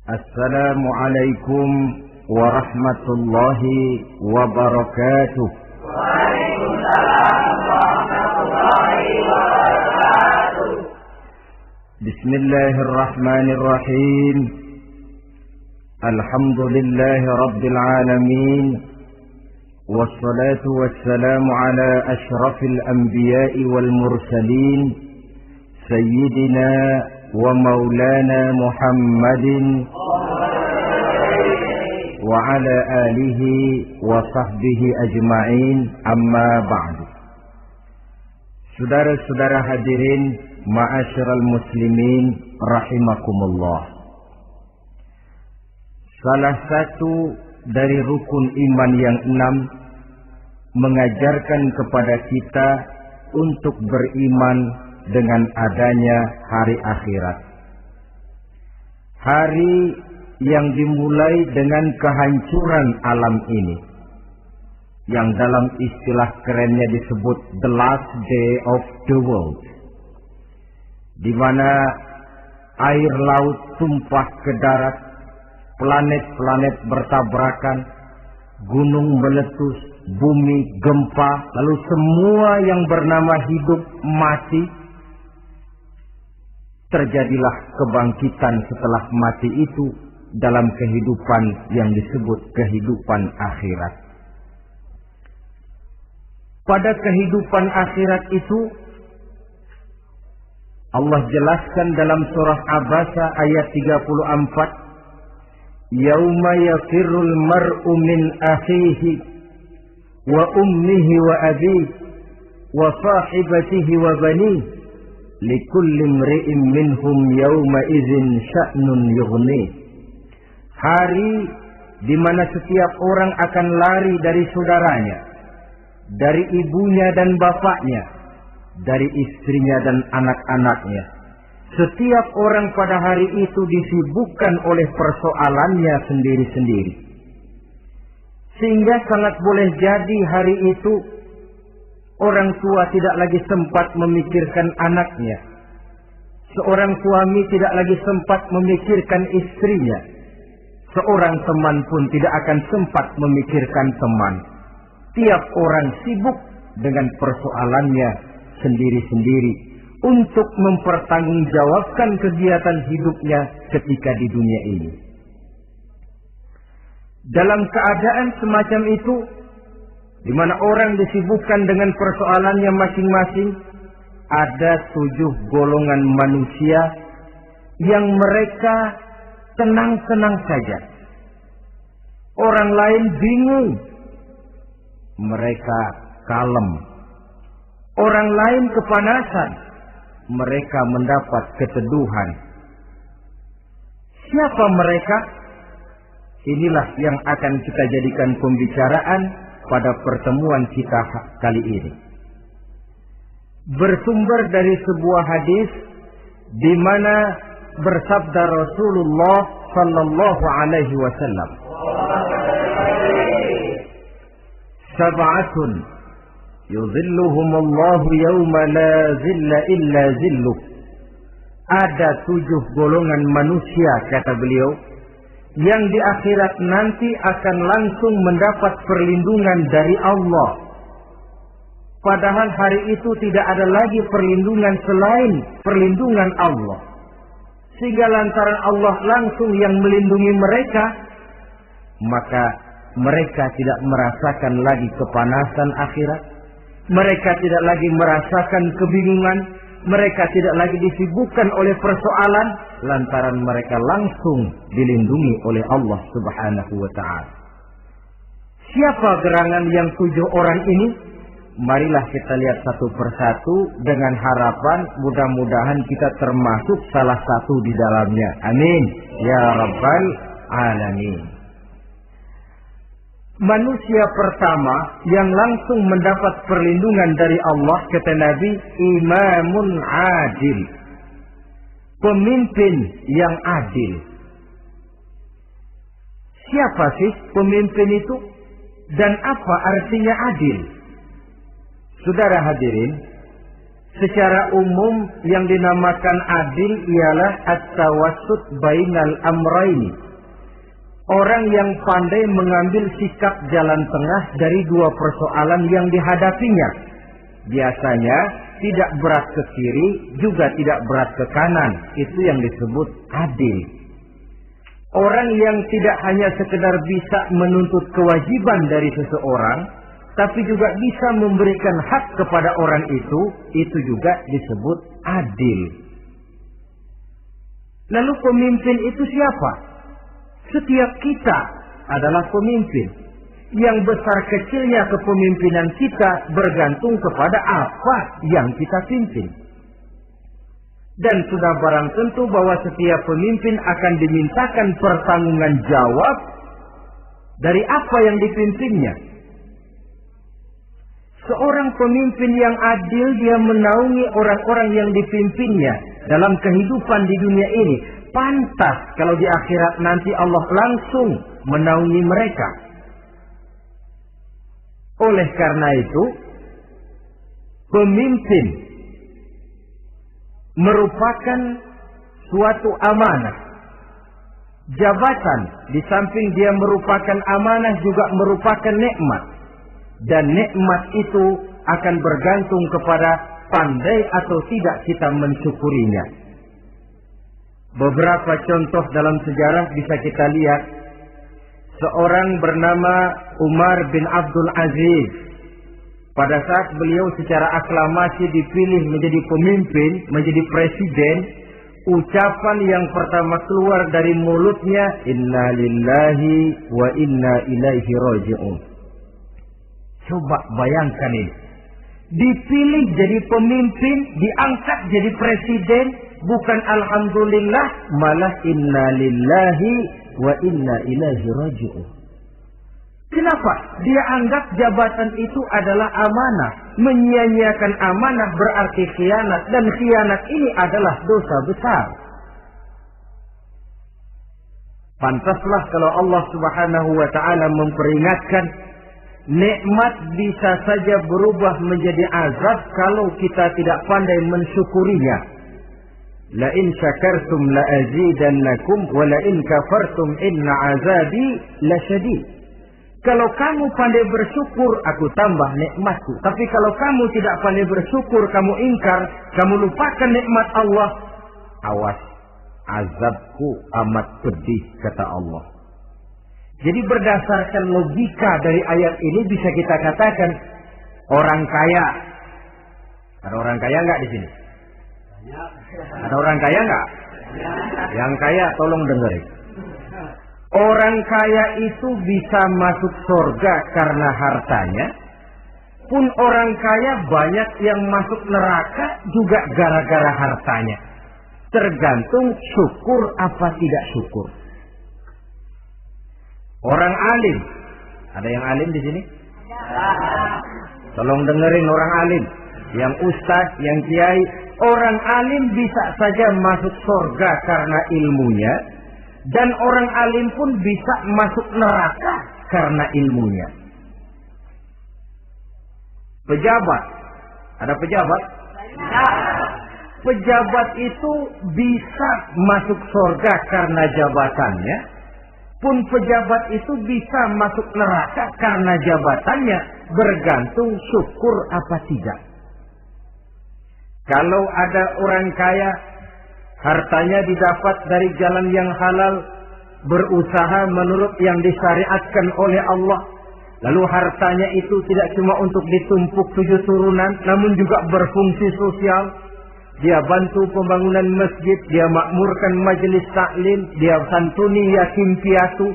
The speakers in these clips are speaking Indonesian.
Assalamualaikum warahmatullahi wabarakatuh. Waalaikumsalam warahmatullahi wabarakatuh. Bismillahirrahmanirrahim. Alhamdulillahi rabbil alamin. Wassalatu wassalamu ala ashrafil anbiya'i wal mursalin. Sayyidina wa maulana Muhammadin wa ala alihi wa sahbihi ajma'in, amma ba'du. Saudara-saudara hadirin, ma'asyiral muslimin rahimakumullah. Salah satu dari rukun iman yang 6 mengajarkan kepada kita untuk beriman dengan adanya hari akhirat. Hari yang dimulai dengan kehancuran alam ini, yang dalam istilah kerennya disebut the last day of the world, di mana air laut tumpah ke darat, planet-planet bertabrakan, gunung meletus, bumi gempa, lalu semua yang bernama hidup mati. Terjadilah kebangkitan setelah mati itu dalam kehidupan yang disebut kehidupan akhirat. Pada kehidupan akhirat itu Allah jelaskan dalam surah Abasa ayat 34, yauma yafirrul mar'u min akhihi wa ummihi wa abihi wa sahibatihi wa banihi likulli imri'in minhum yawma idzin sya'nun yughni. Hari di mana setiap orang akan lari dari saudaranya, dari ibunya dan bapaknya, dari istrinya dan anak-anaknya. Setiap orang pada hari itu disibukkan oleh persoalannya sendiri-sendiri. Sehingga sangat boleh jadi hari itu orang tua tidak lagi sempat memikirkan anaknya. Seorang suami tidak lagi sempat memikirkan istrinya. Seorang teman pun tidak akan sempat memikirkan teman. Tiap orang sibuk dengan persoalannya sendiri-sendiri untuk mempertanggungjawabkan kegiatan hidupnya ketika di dunia ini. Dalam keadaan semacam itu, di mana orang disibukkan dengan persoalannya masing-masing, ada 7 golongan manusia yang mereka tenang-tenang saja. Orang lain bingung, mereka kalem. Orang lain kepanasan, mereka mendapat keteduhan. Siapa mereka? Inilah yang akan kita jadikan pembicaraan pada pertemuan kita kali ini. Bersumber dari sebuah hadis di mana bersabda Rasulullah sallallahu alaihi wasallam, sab'atun yudhilluhumullahu yawma la zilla illa zilluh. Ada 7 golongan manusia, kata beliau, yang di akhirat nanti akan langsung mendapat perlindungan dari Allah. Padahal hari itu tidak ada lagi perlindungan selain perlindungan Allah. Sehingga lantaran Allah langsung yang melindungi mereka, maka mereka tidak merasakan lagi kepanasan akhirat. Mereka tidak lagi merasakan kebingungan. Mereka tidak lagi disibukkan oleh persoalan, lantaran mereka langsung dilindungi oleh Allah Subhanahu wa ta'ala. Siapa gerangan yang 7 orang ini? Marilah kita lihat satu persatu dengan harapan mudah-mudahan kita termasuk salah satu di dalamnya. Amin ya rabbal alamin. Manusia pertama yang langsung mendapat perlindungan dari Allah, kata Nabi, imamun adil. Pemimpin yang adil. Siapa sih pemimpin itu? Dan apa artinya adil? Saudara hadirin, Secara umum yang dinamakan adil ialah at-tawassut bainal amraini. Orang yang pandai mengambil sikap jalan tengah dari dua persoalan yang dihadapinya. Biasanya tidak berat ke kiri, juga tidak berat ke kanan. Itu yang disebut adil. Orang yang tidak hanya sekedar bisa menuntut kewajiban dari seseorang, tapi juga bisa memberikan hak kepada orang itu juga disebut adil. Lalu pemimpin itu siapa? Setiap kita adalah pemimpin. Yang besar kecilnya kepemimpinan kita bergantung kepada apa yang kita pimpin. Dan sudah barang tentu bahwa setiap pemimpin akan dimintakan pertanggunggan jawab dari apa yang dipimpinnya. Seorang pemimpin yang adil, dia menaungi orang-orang yang dipimpinnya dalam kehidupan di dunia ini. Pantas kalau di akhirat nanti Allah langsung menaungi mereka. Oleh karena itu, pemimpin merupakan suatu amanah. Jabatan di samping dia merupakan amanah juga merupakan nikmat. Dan nikmat itu akan bergantung kepada pandai atau tidak kita mensyukurinya. Beberapa contoh dalam sejarah bisa kita lihat. Seorang bernama Umar bin Abdul Aziz. Pada saat beliau secara aklamasi dipilih menjadi pemimpin, menjadi presiden, ucapan yang pertama keluar dari mulutnya, Inna lillahi wa inna ilaihi raji'un. Coba bayangkan ini. Dipilih jadi pemimpin, diangkat jadi presiden, bukan alhamdulillah, malah inna lillahi wa inna ilaihi raji'un. Kenapa? Dia anggap jabatan itu adalah amanah. Menyia-nyiakan amanah berarti khianat, dan khianat ini adalah dosa besar. Pantaslah kalau Allah Subhanahu wa taala memperingatkan, nikmat bisa saja berubah menjadi azab kalau kita tidak pandai mensyukurinya. La in syakartum la azidannakum wa la in kafartum inna azabi lasyadid. Kalau kamu pandai bersyukur, aku tambah nikmatku. Tapi kalau kamu tidak pandai bersyukur, kamu ingkar, kamu lupakan nikmat Allah, awas, azabku amat pedih, kata Allah. Jadi berdasarkan logika dari ayat ini bisa kita katakan, orang kaya. Ada orang kaya nggak di sini? Ada orang kaya nggak? Yang kaya tolong dengerin. Orang kaya itu bisa masuk surga karena hartanya. Pun orang kaya banyak yang masuk neraka juga gara-gara hartanya. Tergantung syukur apa tidak syukur. Orang alim. Ada yang alim di sini? Tolong dengerin orang alim. Yang ustaz, yang kiai. Orang alim bisa saja masuk surga karena ilmunya. Dan orang alim pun bisa masuk neraka karena ilmunya. Pejabat. Ada pejabat? Pejabat itu bisa masuk surga karena jabatannya. Pun pejabat itu bisa masuk neraka karena jabatannya. Bergantung syukur apa tidak. Kalau ada orang kaya, hartanya didapat dari jalan yang halal, berusaha menurut yang disyariatkan oleh Allah. Lalu hartanya itu tidak cuma untuk ditumpuk 7 turunan, namun juga berfungsi sosial. Dia bantu pembangunan masjid, dia makmurkan majelis taklim, dia santuni yatim piatu.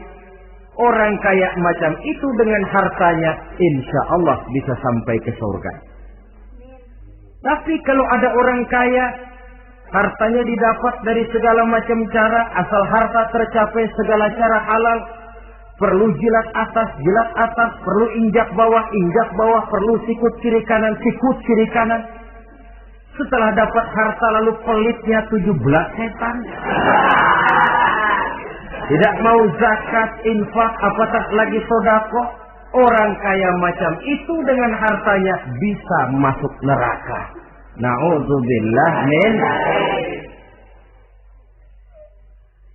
Orang kaya macam itu dengan hartanya, insya Allah bisa sampai ke surga. Tapi kalau ada orang kaya, hartanya didapat dari segala macam cara, asal harta tercapai segala cara halal. Perlu jilat atas, perlu injak bawah, perlu sikut kiri kanan, sikut kiri kanan. Setelah dapat harta lalu pelitnya 17 setan. Tidak mau zakat, infak, apatah lagi sedekah. Orang kaya macam itu dengan hartanya bisa masuk neraka. Na'udzubillah min.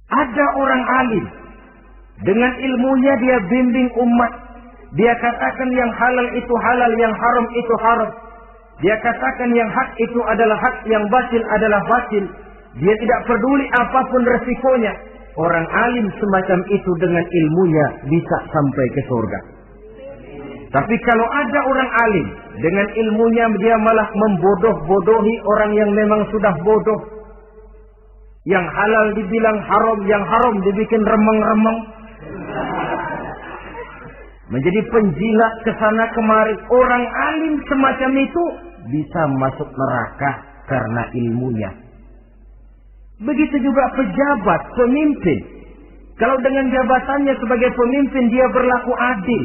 Ada orang alim, dengan ilmunya dia bimbing umat. Dia katakan yang halal itu halal, yang haram itu haram. Dia katakan yang hak itu adalah hak, yang batil adalah batil. Dia tidak peduli apapun resikonya. Orang alim semacam itu dengan ilmunya bisa sampai ke surga. Tapi kalau ada orang alim, dengan ilmunya dia malah membodoh-bodohi orang yang memang sudah bodoh. Yang halal dibilang haram, yang haram dibikin remeng-remeng. Menjadi penjilat ke sana kemari. Orang alim semacam itu bisa masuk neraka karena ilmunya. Begitu juga pejabat, pemimpin. Kalau dengan jabatannya sebagai pemimpin dia berlaku adil,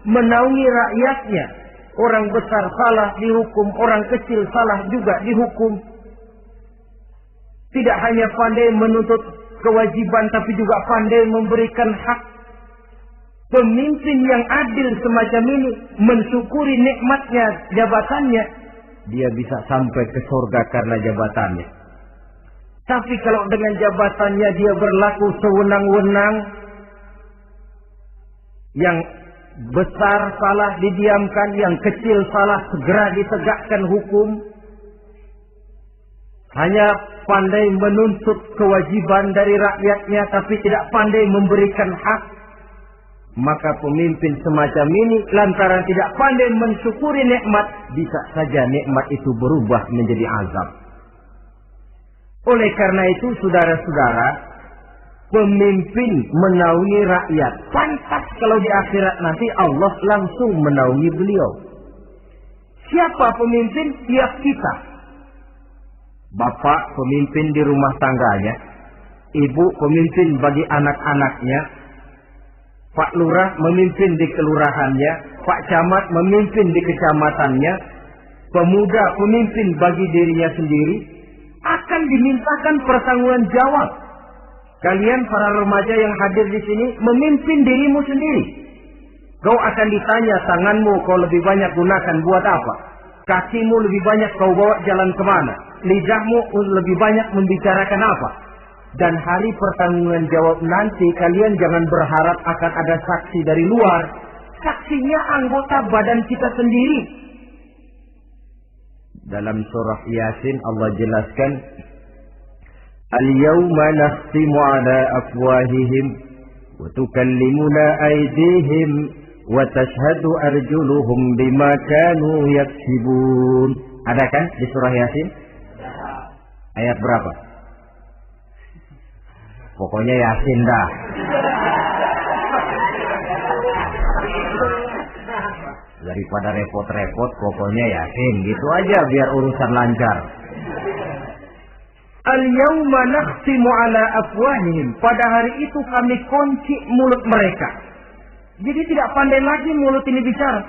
menaungi rakyatnya. Orang besar salah dihukum, orang kecil salah juga dihukum. Tidak hanya pandai menuntut kewajiban, tapi juga pandai memberikan hak. Pemimpin yang adil semacam ini mensyukuri nikmatnya jabatannya, dia bisa sampai ke surga karena jabatannya. Tapi kalau dengan jabatannya dia berlaku sewenang-wenang, yang besar salah didiamkan, yang kecil salah segera ditegakkan hukum, hanya pandai menuntut kewajiban dari rakyatnya tapi tidak pandai memberikan hak, maka pemimpin semacam ini lantaran tidak pandai mensyukuri nikmat, bisa saja nikmat itu berubah menjadi azab. Oleh karena itu, saudara-saudara, pemimpin menaungi rakyat. Pantas kalau di akhirat nanti Allah langsung menaungi beliau. Siapa pemimpin? Ya kita. Bapak pemimpin di rumah tangganya, ibu pemimpin bagi anak-anaknya, Pak Lurah memimpin di kelurahannya, Pak Camat memimpin di kecamatannya, pemuda pemimpin bagi dirinya sendiri, akan dimintakan pertanggungan jawab. Kalian para remaja yang hadir di sini memimpin dirimu sendiri. Kau akan ditanya, tanganmu kau lebih banyak gunakan buat apa? Kakimu lebih banyak kau bawa jalan kemana? Lidahmu lebih banyak membicarakan apa? Dan hari pertanggungan jawab nanti kalian jangan berharap akan ada saksi dari luar. Saksinya anggota badan kita sendiri. Dalam surah Yasin Allah jelaskan, Al-yawma nakhtimu ala afwahihim wa tukallimuna aydihim wa tashhadu arjuluhum bima kanu yaksibun. Ada kan di surah Yasin? Ayat berapa? Pokoknya Yasin dah. Daripada repot-repot, pokoknya Yasin. Gitu aja biar urusan lancar. Al-yawma nakhtimu ala afwahihim. Pada hari itu kami kunci mulut mereka. Jadi tidak pandai lagi mulut ini bicara.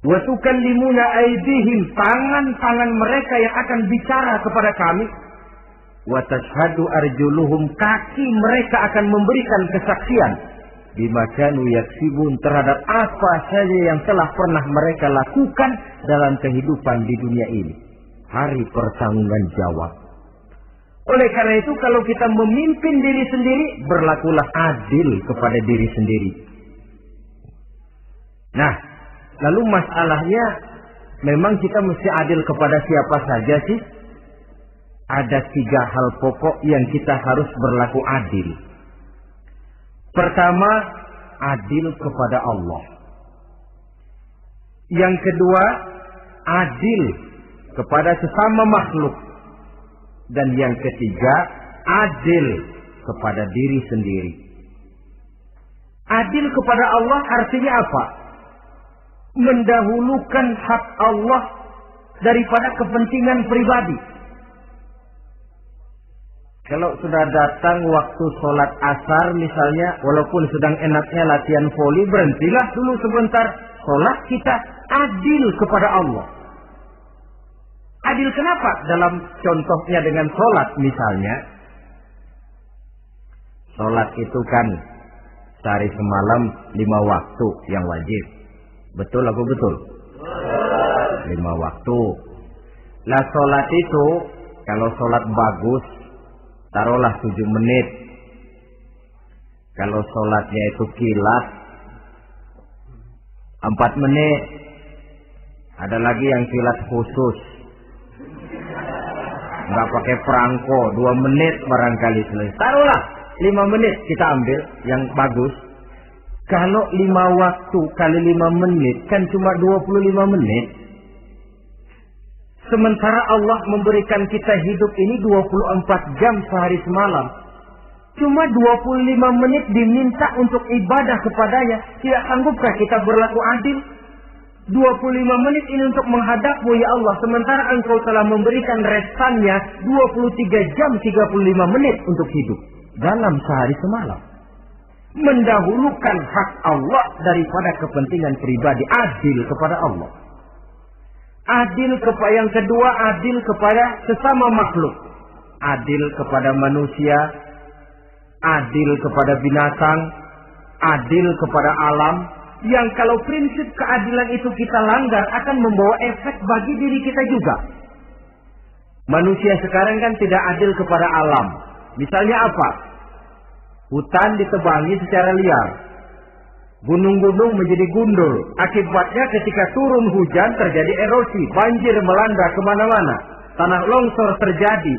Wa tukallimuna aydihim. Tangan-tangan mereka yang akan bicara kepada kami. Wa tashhadu arjuluhum. Kaki mereka akan memberikan kesaksian. Bima kanu yaksibun, terhadap apa saja yang telah pernah mereka lakukan dalam kehidupan di dunia ini. Hari pertanggungan jawab. Oleh karena itu kalau kita memimpin diri sendiri, berlakulah adil kepada diri sendiri. Nah, lalu masalahnya memang kita mesti adil kepada siapa saja sih? Ada 3 hal pokok yang kita harus berlaku adil. Pertama, adil kepada Allah. Yang kedua, adil kepada sesama makhluk. Dan yang ketiga, adil kepada diri sendiri. Adil kepada Allah artinya apa? Mendahulukan hak Allah daripada kepentingan pribadi. Kalau sudah datang waktu sholat asar misalnya, walaupun sedang enaknya latihan voli, berhentilah dulu sebentar. Sholat kita adil kepada Allah. Adil kenapa? Dalam contohnya dengan sholat misalnya. Sholat itu kan sehari semalam 5 waktu yang wajib. Betul atau betul? 5 waktu. Lah sholat itu, kalau sholat bagus, taruhlah 7 menit. Kalau sholatnya itu kilat, 4 menit. Ada lagi yang kilat khusus, nggak pakai perangko, 2 menit barangkali selesai. Taruhlah 5 menit kita ambil yang bagus. Kalau 5 waktu kali 5 menit kan cuma 25 menit. Sementara Allah memberikan kita hidup ini 24 jam sehari semalam. Cuma 25 menit diminta untuk ibadah kepadanya. Tidak sanggupkah kita berlaku adil? 25 menit ini untuk menghadapmu ya Allah. Sementara engkau telah memberikan restannya 23 jam 35 menit untuk hidup. Dalam sehari semalam. Mendahulukan hak Allah daripada kepentingan pribadi. Adil kepada Allah. Adil kepada yang kedua, adil kepada sesama makhluk. Adil kepada manusia. Adil kepada binatang. Adil kepada alam. Yang kalau prinsip keadilan itu kita langgar akan membawa efek bagi diri kita juga. Manusia sekarang kan tidak adil kepada alam. Misalnya apa? Hutan ditebangi secara liar. Gunung-gunung menjadi gundul. Akibatnya ketika turun hujan terjadi erosi. Banjir melanda kemana-mana. Tanah longsor terjadi.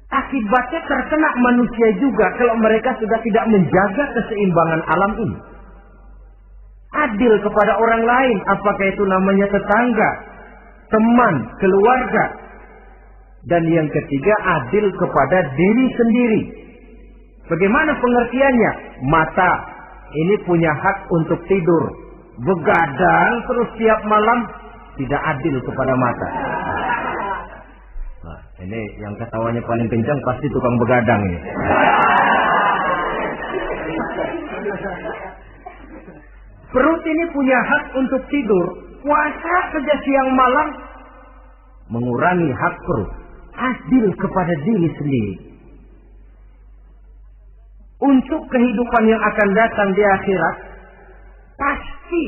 Akibatnya terkena manusia juga kalau mereka sudah tidak menjaga keseimbangan alam ini. Adil kepada orang lain. Apakah itu namanya tetangga, teman, keluarga. Dan yang ketiga, adil kepada diri sendiri. Bagaimana pengertiannya? Mata ini punya hak untuk tidur. Begadang terus tiap malam, tidak adil kepada mata. Nah, ini yang ketawanya paling kencang pasti tukang begadang ini. Perut ini punya hak untuk tidur. Puasa saja siang malam, mengurangi hak perut. Adil kepada diri sendiri. Untuk kehidupan yang akan datang di akhirat, pasti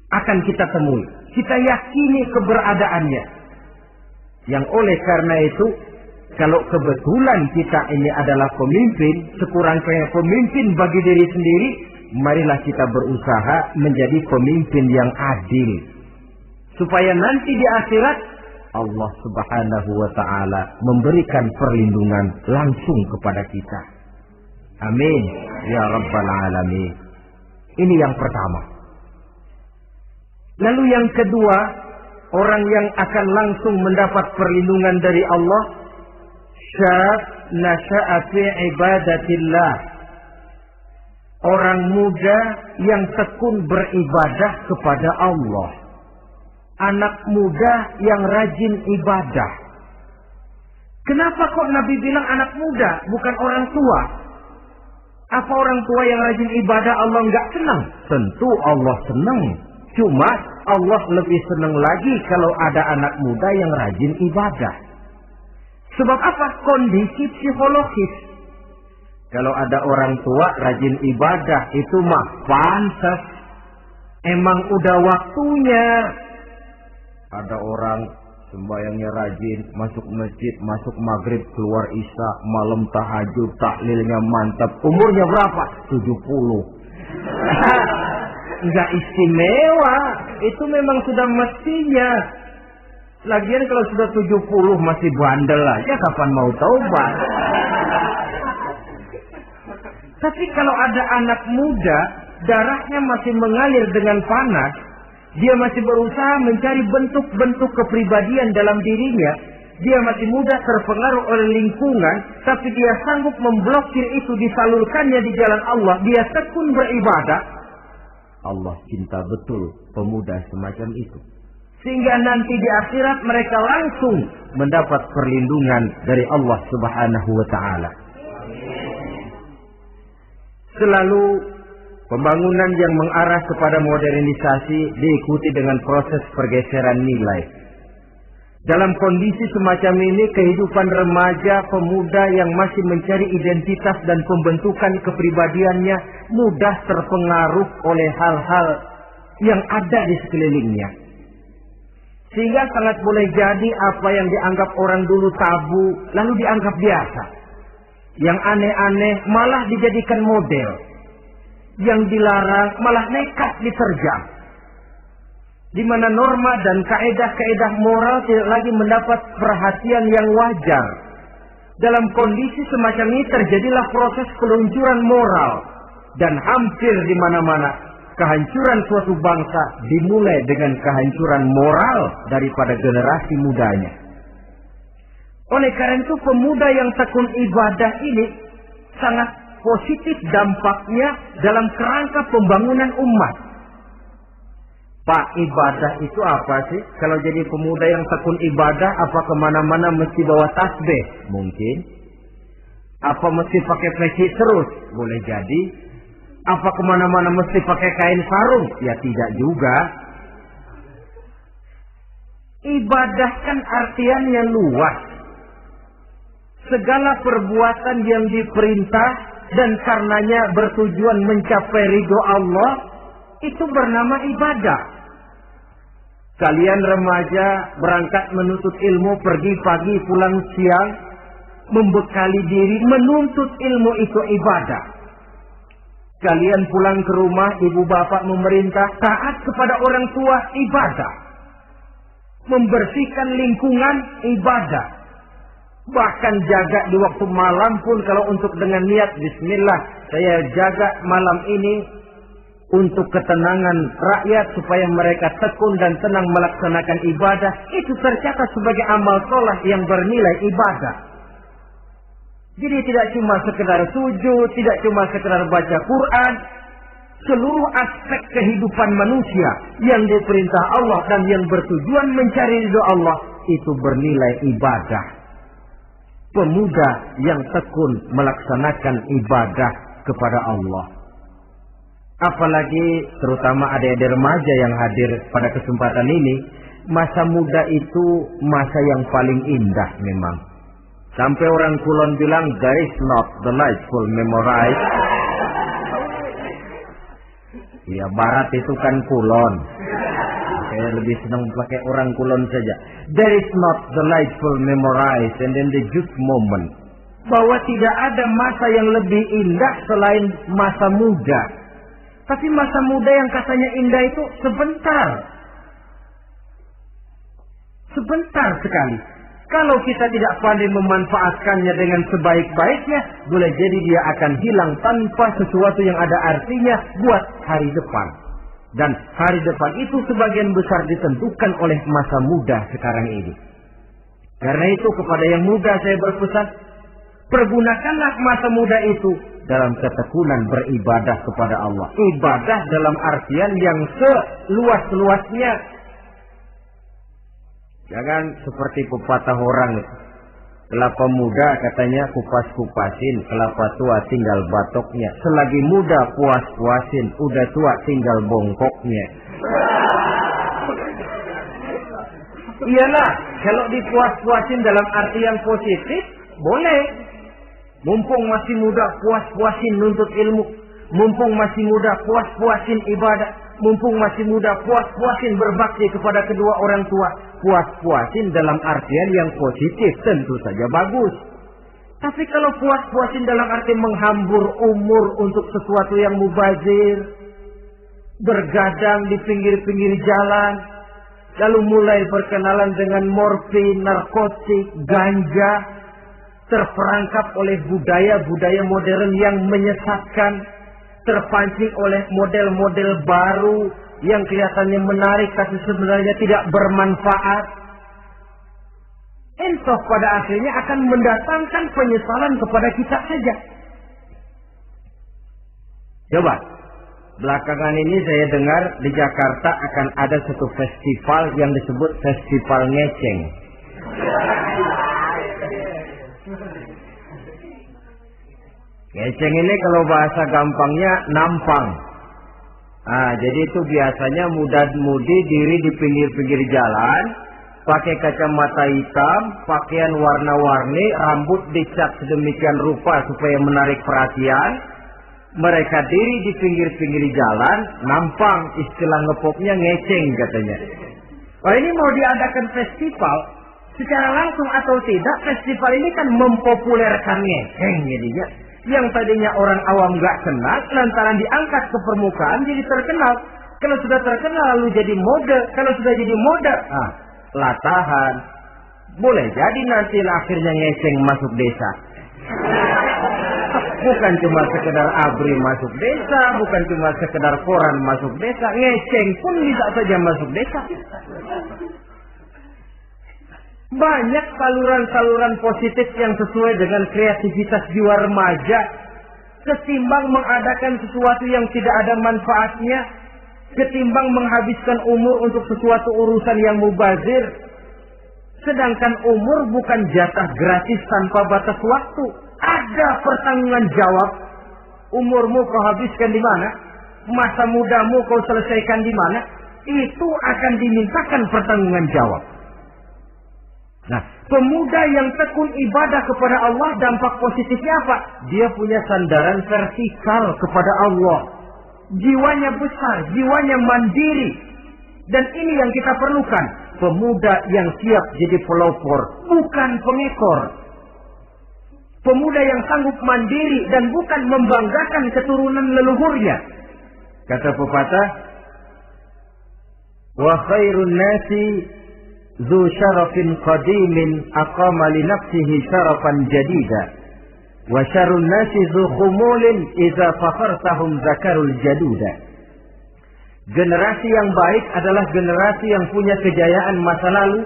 akan kita temui. Kita yakini keberadaannya. Yang oleh karena itu, kalau kebetulan kita ini adalah pemimpin, sekurang-kurangnya pemimpin bagi diri sendiri, marilah kita berusaha menjadi pemimpin yang adil. Supaya nanti di akhirat, Allah Subhanahu wa ta'ala memberikan perlindungan langsung kepada kita. Amin. Ya Rabbal Alamin. Ini yang pertama. Lalu yang kedua, orang yang akan langsung mendapat perlindungan dari Allah, syab nasha'a fi ibadatillah. Orang muda yang tekun beribadah kepada Allah. Anak muda yang rajin ibadah. Kenapa kok Nabi bilang anak muda, bukan orang tua? Apa orang tua yang rajin ibadah Allah enggak senang? Tentu Allah senang. Cuma Allah lebih senang lagi kalau ada anak muda yang rajin ibadah. Sebab apa? Kondisi psikologis. Kalau ada orang tua rajin ibadah, itu mah pantas. Emang udah waktunya. Ada orang sembayangnya rajin, masuk masjid, masuk maghrib, keluar isya, malam tahajud, tahlilnya mantap. Umurnya berapa? 70. Enggak istimewa. Itu memang sudah mestinya. Lagian kalau sudah 70 masih bandel aja, kapan mau taubat? Tapi kalau ada anak muda, darahnya masih mengalir dengan panas, dia masih berusaha mencari bentuk-bentuk kepribadian dalam dirinya, dia masih mudah terpengaruh oleh lingkungan, tapi dia sanggup memblokir itu, disalurkannya di jalan Allah, dia tekun beribadah. Allah cinta betul pemuda semacam itu. Sehingga nanti di akhirat mereka langsung mendapat perlindungan dari Allah Subhanahu wa ta'ala. Selalu pembangunan yang mengarah kepada modernisasi diikuti dengan proses pergeseran nilai. Dalam kondisi semacam ini, kehidupan remaja, pemuda yang masih mencari identitas dan pembentukan kepribadiannya mudah terpengaruh oleh hal-hal yang ada di sekelilingnya. Sehingga sangat boleh jadi apa yang dianggap orang dulu tabu, lalu dianggap biasa. Yang aneh-aneh malah dijadikan model. Yang dilarang malah nekat diterjang. Di mana norma dan kaedah-kaedah moral tidak lagi mendapat perhatian yang wajar. Dalam kondisi semacam ini terjadilah proses peluncuran moral. Dan hampir di mana-mana kehancuran suatu bangsa dimulai dengan kehancuran moral daripada generasi mudanya. Oleh karena itu pemuda yang tekun ibadah ini sangat positif dampaknya dalam kerangka pembangunan umat. Pak, ibadah itu apa sih? Kalau jadi pemuda yang tekun ibadah, apa kemana-mana mesti bawa tasbih? Mungkin. Apa mesti pakai peci terus? Boleh jadi. Apa kemana-mana mesti pakai kain sarung? Ya tidak juga. Ibadah kan artiannya luas. Segala perbuatan yang diperintah dan karenanya bertujuan mencapai ridho Allah, itu bernama ibadah. Kalian remaja berangkat menuntut ilmu, pergi pagi pulang siang, membekali diri menuntut ilmu itu ibadah. Kalian pulang ke rumah, ibu bapak memerintah taat kepada orang tua, ibadah. Membersihkan lingkungan, ibadah. Bahkan jaga di waktu malam pun kalau untuk dengan niat bismillah, saya jaga malam ini untuk ketenangan rakyat supaya mereka tekun dan tenang melaksanakan ibadah, itu tercatat sebagai amal soleh yang bernilai ibadah. Jadi tidak cuma sekedar sujud, tidak cuma sekedar baca Quran, seluruh aspek kehidupan manusia yang diperintah Allah dan yang bertujuan mencari ridho Allah itu bernilai ibadah. Pemuda yang tekun melaksanakan ibadah kepada Allah. Apalagi terutama adik-adik remaja yang hadir pada kesempatan ini, masa muda itu masa yang paling indah memang. Sampai orang Kulon bilang, there is not delightful memorize. Ya, barat itu kan Kulon. Saya lebih senang pakai orang Kulon saja. There is not delightful memorize and then the youth moment. Bahwa tidak ada masa yang lebih indah selain masa muda. Tapi masa muda yang katanya indah itu sebentar. Sebentar sekali. Kalau kita tidak pandai memanfaatkannya dengan sebaik-baiknya, boleh jadi dia akan hilang tanpa sesuatu yang ada artinya buat hari depan. Dan hari depan itu sebagian besar ditentukan oleh masa muda sekarang ini. Karena itu kepada yang muda saya berpesan, pergunakanlah masa muda itu dalam ketekunan beribadah kepada Allah. Ibadah dalam artian yang seluas-luasnya. Jangan seperti pepatah orang. Kelapa muda katanya kupas-kupasin, kelapa tua tinggal batoknya. Selagi muda puas-puasin, udah tua tinggal bongkoknya. Iyalah, kalau dipuas-puasin dalam arti yang positif, boleh. Mumpung masih muda, puas-puasin nuntut ilmu. Mumpung masih muda, puas-puasin ibadah. Mumpung masih muda, puas-puasin berbakti kepada kedua orang tua. Puas-puasin dalam artian yang positif, tentu saja bagus. Tapi kalau puas-puasin dalam arti menghambur umur untuk sesuatu yang mubazir, bergadang di pinggir-pinggir jalan, lalu mulai berkenalan dengan morfin, narkotik, ganja, terperangkap oleh budaya-budaya modern yang menyesatkan, terpancing oleh model-model baru yang kelihatannya menarik tapi sebenarnya tidak bermanfaat. Entah pada akhirnya akan mendatangkan penyesalan kepada kita saja. Coba, belakangan ini saya dengar di Jakarta akan ada satu festival yang disebut Festival Ngeceng. Ngeceng ini kalau bahasa gampangnya nampang. Jadi itu biasanya muda-mudi diri di pinggir-pinggir jalan, pakai kacamata hitam, pakaian warna-warni, rambut dicat sedemikian rupa supaya menarik perhatian. Mereka diri di pinggir-pinggir jalan, nampang, istilah ngepopnya ngeceng katanya. Oh, ini mau diadakan festival, secara langsung atau tidak, festival ini kan mempopulerkan ngeceng jadinya. Yang tadinya orang awam gak kenal, lantaran diangkat ke permukaan jadi terkenal. Kalau sudah terkenal lalu jadi mode, kalau sudah jadi mode, latahan. Boleh jadi nanti akhirnya ngeceng masuk desa. Bukan cuma sekedar ABRI masuk desa, bukan cuma sekedar koran masuk desa, ngeceng pun bisa saja masuk desa. Banyak saluran-saluran positif yang sesuai dengan kreativitas jiwa remaja, ketimbang mengadakan sesuatu yang tidak ada manfaatnya, ketimbang menghabiskan umur untuk sesuatu urusan yang mubazir. Sedangkan umur bukan jatah gratis tanpa batas waktu. Ada pertanggungan jawab. Umurmu kau habiskan di mana? Masa mudamu kau selesaikan di mana? Itu akan dimintakan pertanggungan jawab. Nah, pemuda yang tekun ibadah kepada Allah, dampak positifnya apa? Dia punya sandaran vertikal kepada Allah. Jiwanya besar, jiwanya mandiri. Dan ini yang kita perlukan. Pemuda yang siap jadi pelopor, bukan pengekor. Pemuda yang sanggup mandiri dan bukan membanggakan keturunan leluhurnya. Kata pepatah, wa khairun nasi zu syarafin qadimin aqama li nafsihi syarafan jadida. Wa syarrun nasi zu khumulin idza fakhartahum zakarul jaduda. Generasi yang baik adalah generasi yang punya kejayaan masa lalu,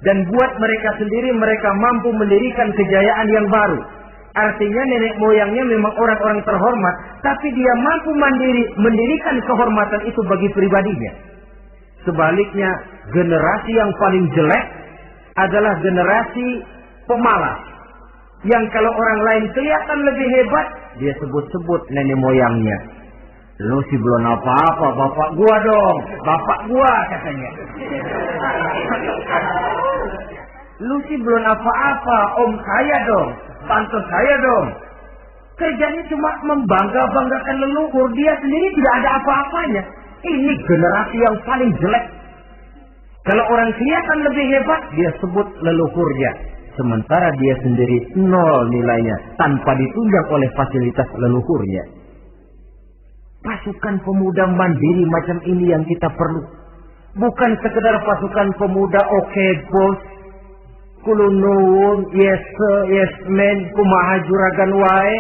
dan buat mereka sendiri mereka mampu mendirikan kejayaan yang baru. Artinya nenek moyangnya memang orang-orang terhormat, tapi dia mampu mandiri mendirikan kehormatan itu bagi pribadinya. Sebaliknya, generasi yang paling jelek adalah generasi pemalas, yang kalau orang lain kelihatan lebih hebat, dia sebut-sebut nenek moyangnya. Lu sih belum apa-apa, bapak gua dong. Bapak gua katanya. Lu sih belum apa-apa, om saya dong. Tante saya dong. Kerjanya cuma membangga-banggakan leluhur. Dia sendiri tidak ada apa-apanya. Ini generasi yang paling jelek. Kalau orang kelihatan lebih hebat, dia sebut leluhurnya. Sementara dia sendiri nol nilainya, tanpa ditunjang oleh fasilitas leluhurnya. Pasukan pemuda mandiri macam ini yang kita perlu. Bukan sekedar pasukan pemuda oke bos, kulunun, yes sir, yes man, kumaha juragan wae.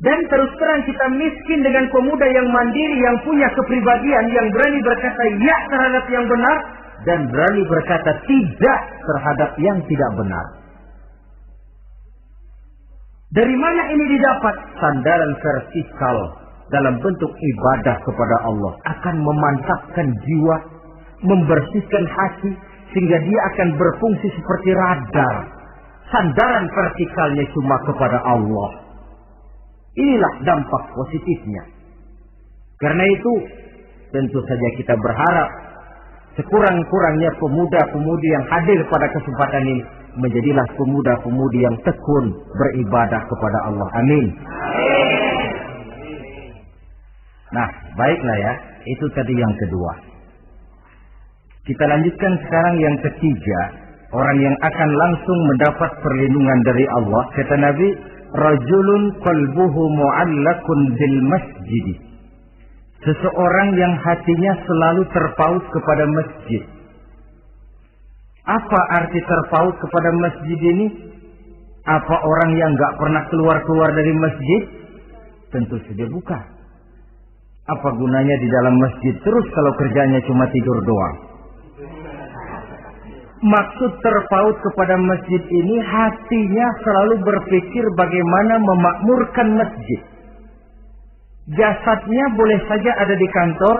Dan terus terang kita miskin dengan pemuda yang mandiri, yang punya kepribadian, yang berani berkata ya terhadap yang benar, dan berani berkata tidak terhadap yang tidak benar. Dari mana ini didapat? Sandaran vertikal dalam bentuk ibadah kepada Allah akan memantapkan jiwa, membersihkan hati, sehingga dia akan berfungsi seperti radar. Sandaran vertikalnya cuma kepada Allah. Inilah dampak positifnya. Karena itu, tentu saja kita berharap sekurang-kurangnya pemuda-pemudi yang hadir pada kesempatan ini menjadilah pemuda-pemudi yang tekun beribadah kepada Allah. Amin. Nah, baiklah ya. Itu tadi yang kedua. Kita lanjutkan sekarang yang ketiga. Orang yang akan langsung mendapat perlindungan dari Allah. Kata Nabi, rajulun qalbuhu mu'allakun bil masjid. Seseorang yang hatinya selalu terpaut kepada masjid. Apa arti terpaut kepada masjid ini? Apa orang yang gak pernah keluar-keluar dari masjid? Tentu saja bukan. Apa gunanya di dalam masjid terus kalau kerjanya cuma tidur doang? Maksud terpaut kepada masjid ini, hatinya selalu berpikir bagaimana memakmurkan masjid. Jasadnya boleh saja ada di kantor,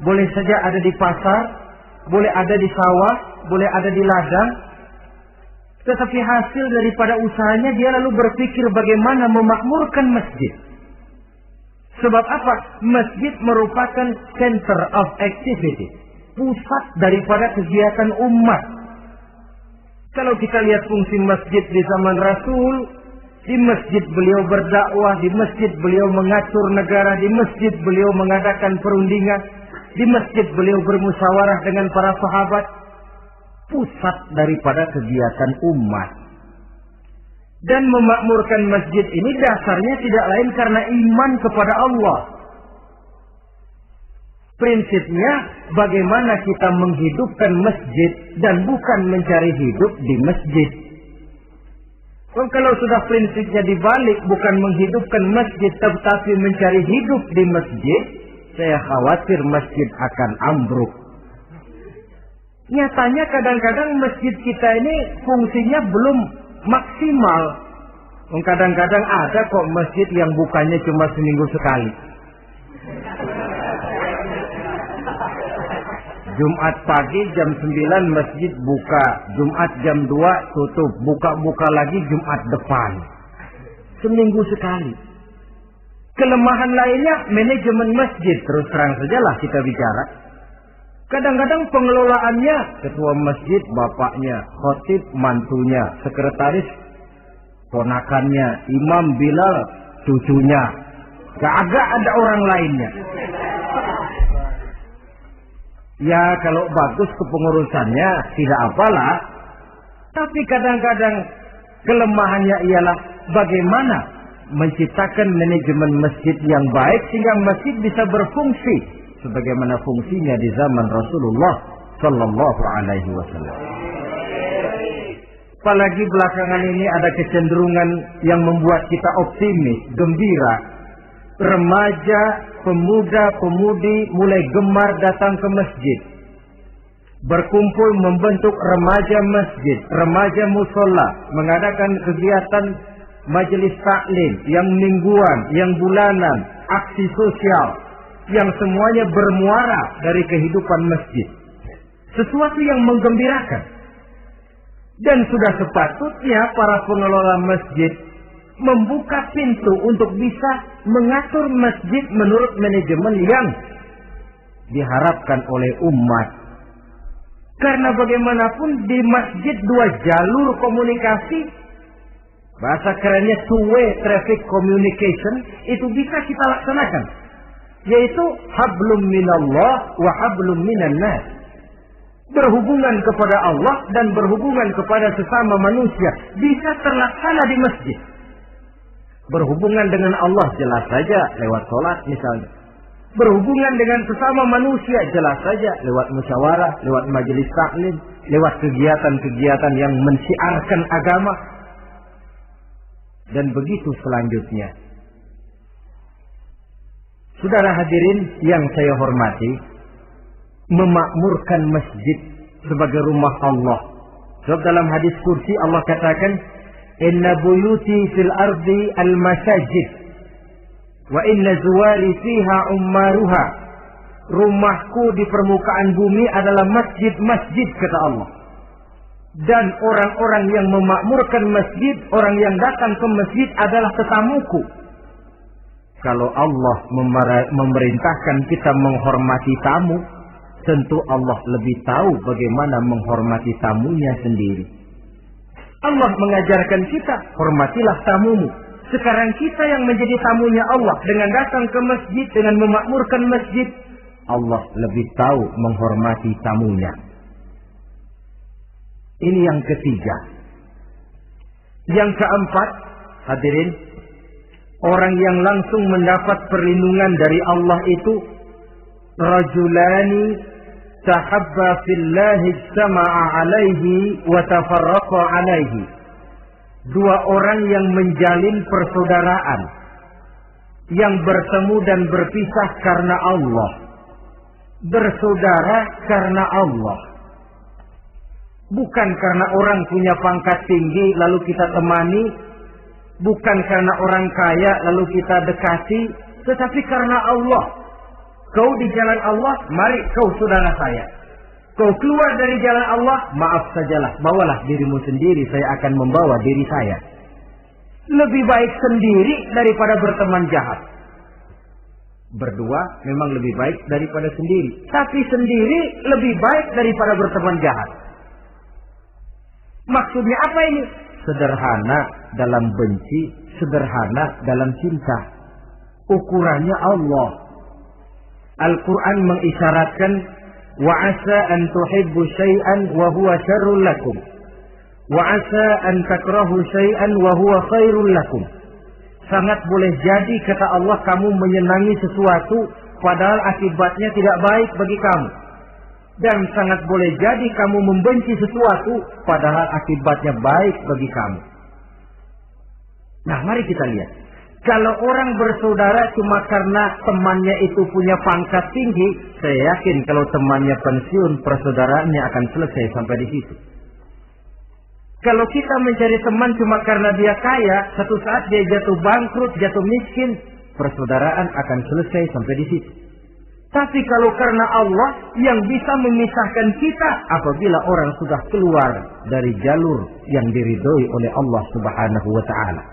boleh saja ada di pasar, boleh ada di sawah, boleh ada di ladang. Tetapi hasil daripada usahanya dia lalu berpikir bagaimana memakmurkan masjid. Sebab apa? Masjid merupakan center of activity, pusat daripada kegiatan umat. Kalau kita lihat fungsi masjid di zaman Rasul, Di masjid beliau berdakwah, di masjid beliau mengatur negara, di masjid beliau mengadakan perundingan, di masjid beliau bermusyawarah dengan para sahabat. Pusat daripada kegiatan umat. Dan memakmurkan masjid ini dasarnya tidak lain karena iman kepada Allah. Prinsipnya bagaimana kita menghidupkan masjid dan bukan mencari hidup di masjid. Kalau sudah prinsipnya dibalik, bukan menghidupkan masjid tetapi mencari hidup di masjid, saya khawatir masjid akan ambruk. Nyatanya kadang-kadang masjid kita ini fungsinya belum maksimal. Kadang-kadang ada kok masjid yang bukanya cuma seminggu sekali. Jumat pagi jam 9 masjid buka, Jumat jam 2 tutup, buka-buka lagi Jumat depan. Seminggu sekali. Kelemahan lainnya manajemen masjid, terus terang sajalah kita bicara. Kadang-kadang pengelolaannya, ketua masjid bapaknya, khotib mantunya, sekretaris ponakannya, imam Bilal cucunya. Agak ada orang lainnya. Ya kalau bagus kepengurusannya tidak apalah. Tapi kadang-kadang kelemahannya ialah bagaimana menciptakan manajemen masjid yang baik sehingga masjid bisa berfungsi sebagaimana fungsinya di zaman Rasulullah sallallahu alaihi wasallam. Apalagi belakangan ini ada kecenderungan yang membuat kita optimis, gembira. Remaja, pemuda-pemudi mulai gemar datang ke masjid. Berkumpul membentuk remaja masjid, remaja musola, mengadakan kegiatan majelis taklim yang mingguan, yang bulanan, aksi sosial, yang semuanya bermuara dari kehidupan masjid. Sesuatu yang menggembirakan. Dan sudah sepatutnya para pengelola masjid membuka pintu untuk bisa mengatur masjid menurut manajemen yang diharapkan oleh umat. Karena bagaimanapun di masjid dua jalur komunikasi, bahasa kerennya two-way traffic communication, itu bisa kita laksanakan. Yaitu hablum minallah wa hablum minan nas. Berhubungan kepada Allah dan berhubungan kepada sesama manusia bisa terlaksana di masjid. Berhubungan dengan Allah jelas saja lewat sholat misalnya. Berhubungan dengan sesama manusia jelas saja lewat musyawarah, lewat majelis taklim, lewat kegiatan-kegiatan yang mensiarkan agama. Dan begitu selanjutnya. Saudara hadirin yang saya hormati, memakmurkan masjid sebagai rumah Allah. Sebab dalam hadis kursi Allah katakan, inna buyuti fil ardi al masajid wa inna zuwari fiha ummaruha. Rumahku di permukaan bumi adalah masjid-masjid, kata Allah. Dan orang-orang yang memakmurkan masjid, orang yang datang ke masjid adalah tetamuku. Kalau Allah memerintahkan kita menghormati tamu, tentu Allah lebih tahu bagaimana menghormati tamunya sendiri. Allah mengajarkan kita, hormatilah tamumu. Sekarang kita yang menjadi tamunya Allah dengan datang ke masjid, dengan memakmurkan masjid, Allah lebih tahu menghormati tamunya. Ini yang ketiga. Yang keempat, hadirin, orang yang langsung mendapat perlindungan dari Allah itu rajulani tahabba fillahi ijtama'a alaihi wa tafarraqa alaihi. Dua orang yang menjalin persaudaraan, yang bertemu dan berpisah karena Allah. Bersaudara karena Allah. Bukan karena orang punya pangkat tinggi lalu kita temani, bukan karena orang kaya lalu kita dekati, tetapi karena Allah. Kau di jalan Allah, mari kau saudara saya. Kau keluar dari jalan Allah, maaf sajalah, bawalah dirimu sendiri, saya akan membawa diri saya. Lebih baik sendiri daripada berteman jahat. Berdua memang lebih baik daripada sendiri, tapi sendiri lebih baik daripada berteman jahat. Maksudnya apa ini? Sederhana dalam benci, sederhana dalam cinta. Ukurannya Allah. Al-Quran mengisyaratkan wa asa an tuhibbu syai'an wa huwa syarrul lakum wa asa an takrahu syai'an wa huwa khairul lakum. Sangat boleh jadi kata Allah kamu menyenangi sesuatu padahal akibatnya tidak baik bagi kamu. Dan sangat boleh jadi kamu membenci sesuatu padahal akibatnya baik bagi kamu. Nah, mari kita lihat. Kalau orang bersaudara cuma karena temannya itu punya pangkat tinggi, saya yakin kalau temannya pensiun, persaudaraannya akan selesai sampai di situ. Kalau kita mencari teman cuma karena dia kaya, satu saat dia jatuh bangkrut, jatuh miskin, persaudaraan akan selesai sampai di situ. Tapi kalau karena Allah yang bisa memisahkan kita apabila orang sudah keluar dari jalur yang diridhoi oleh Allah Subhanahu wa taala.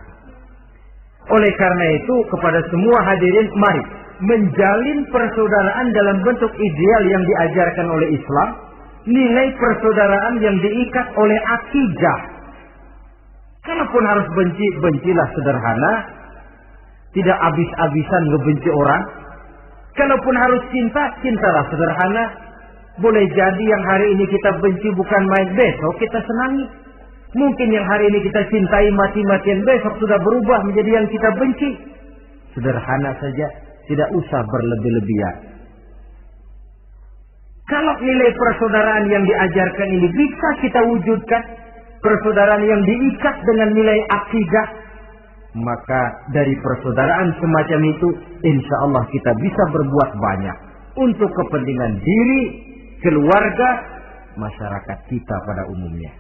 Oleh karena itu kepada semua hadirin, mari menjalin persaudaraan dalam bentuk ideal yang diajarkan oleh Islam, nilai persaudaraan yang diikat oleh akidah. Kalaupun harus benci, bencilah sederhana, tidak habis-habisan ngebenci orang. Kalaupun harus cinta, cintalah sederhana. Boleh jadi yang hari ini kita benci bukan main, besok kita senangi. Mungkin yang hari ini kita cintai mati-matian, besok sudah berubah menjadi yang kita benci. Sederhana saja, tidak usah berlebih-lebihan. Kalau nilai persaudaraan yang diajarkan ini bisa kita wujudkan, persaudaraan yang diikat dengan nilai akidah, maka dari persaudaraan semacam itu, insya Allah kita bisa berbuat banyak untuk kepentingan diri, keluarga, masyarakat kita pada umumnya.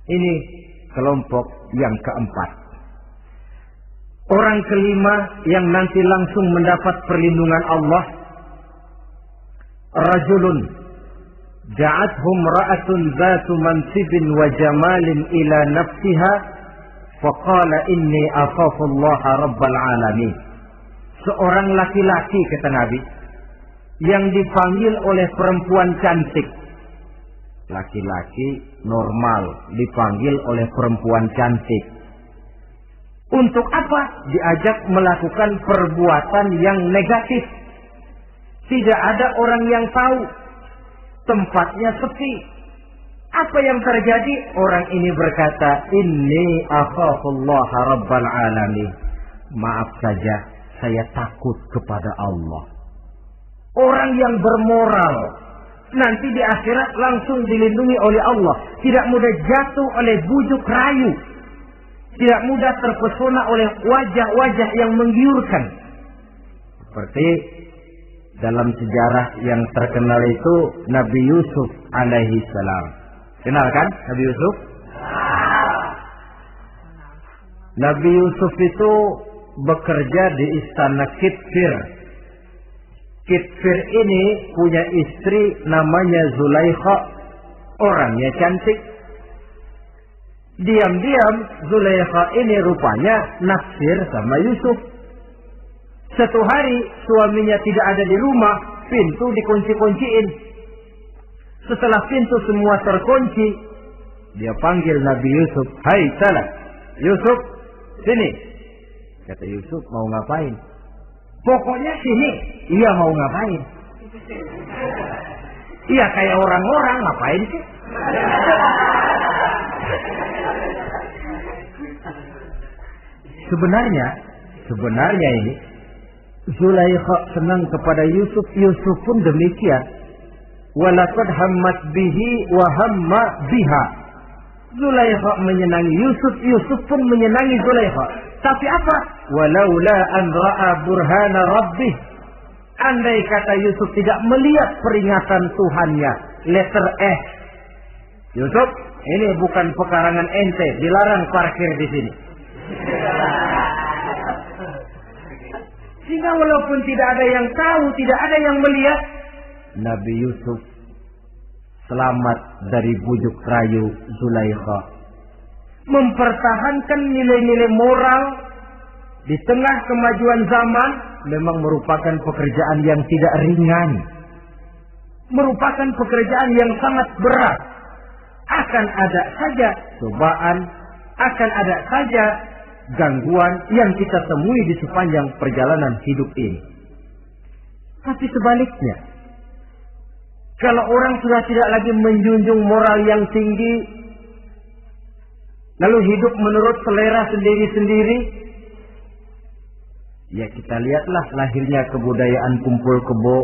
Ini kelompok yang keempat. Orang kelima yang nanti langsung mendapat perlindungan Allah, rajulun ja'athum ra'atun dzatu mansibin wa jamalin ila nafsiha faqala inni akhafullaha rabbal alamin. Seorang laki-laki, kata Nabi, yang dipanggil oleh perempuan cantik. Laki-laki normal dipanggil oleh perempuan cantik. Untuk apa? Diajak melakukan perbuatan yang negatif. Tidak ada orang yang tahu. Tempatnya sepi. Apa yang terjadi? Orang ini berkata, inni akhafullaha rabbal alamin. Maaf saja, saya takut kepada Allah. Orang yang bermoral nanti di akhirat langsung dilindungi oleh Allah. Tidak mudah jatuh oleh bujuk rayu. Tidak mudah terpesona oleh wajah-wajah yang menggiurkan. Seperti dalam sejarah yang terkenal itu Nabi Yusuf alaihi salam. Kenal kan Nabi Yusuf? Nabi Yusuf itu bekerja di istana Kitfir. Kitfir ini punya istri namanya Zulaikha. Orangnya cantik. Diam-diam Zulaikha ini rupanya naksir sama Yusuf. Satu hari suaminya tidak ada di rumah, pintu dikunci-kunciin. Setelah pintu semua terkunci, dia panggil Nabi Yusuf, "Hai salah, Yusuf, sini." Kata Yusuf, "Mau ngapain?" "Pokoknya sini." "Iya, mau ngapain?" "Iya, kayak orang-orang, ngapain sih?" Sebenarnya ini Zulaikha senang kepada Yusuf, Yusuf pun demikian. Walaqad hammat bihi wa hamma biha. Zulaikha menyenangi Yusuf, Yusuf pun menyenangi Zulaikha. Tapi apa? Walaula an ra'a burhana rabbih. Andai kata Yusuf tidak melihat peringatan Tuhannya, letter S. Yusuf, ini bukan pekarangan ente, dilarang parkir di sini. Sehingga walaupun tidak ada yang tahu, tidak ada yang melihat, Nabi Yusuf selamat dari bujuk rayu Zulaikha. Mempertahankan nilai-nilai moral di tengah kemajuan zaman memang merupakan pekerjaan yang tidak ringan. Merupakan pekerjaan yang sangat berat. Akan ada saja cobaan, akan ada saja gangguan yang kita temui di sepanjang perjalanan hidup ini. Tapi sebaliknya, kalau orang sudah tidak lagi menjunjung moral yang tinggi, lalu hidup menurut selera sendiri-sendiri, ya kita lihatlah lahirnya kebudayaan kumpul kebo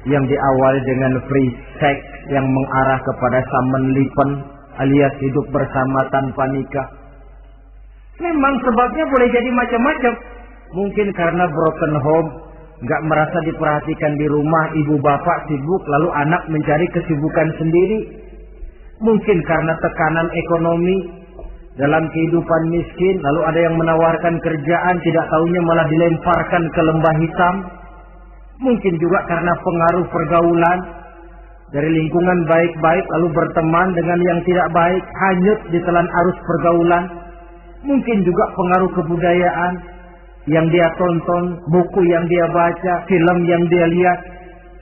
yang diawali dengan free sex yang mengarah kepada samenlipen alias hidup bersama tanpa nikah. Memang sebabnya boleh jadi macam-macam. Mungkin karena broken home, nggak merasa diperhatikan di rumah, ibu bapak sibuk, lalu anak mencari kesibukan sendiri. Mungkin karena tekanan ekonomi dalam kehidupan miskin, lalu ada yang menawarkan kerjaan, tidak tahunya malah dilemparkan ke lembah hitam. Mungkin juga karena pengaruh pergaulan dari lingkungan baik-baik, lalu berteman dengan yang tidak baik, hanyut di telan arus pergaulan. Mungkin juga pengaruh kebudayaan yang dia tonton, buku yang dia baca, film yang dia lihat,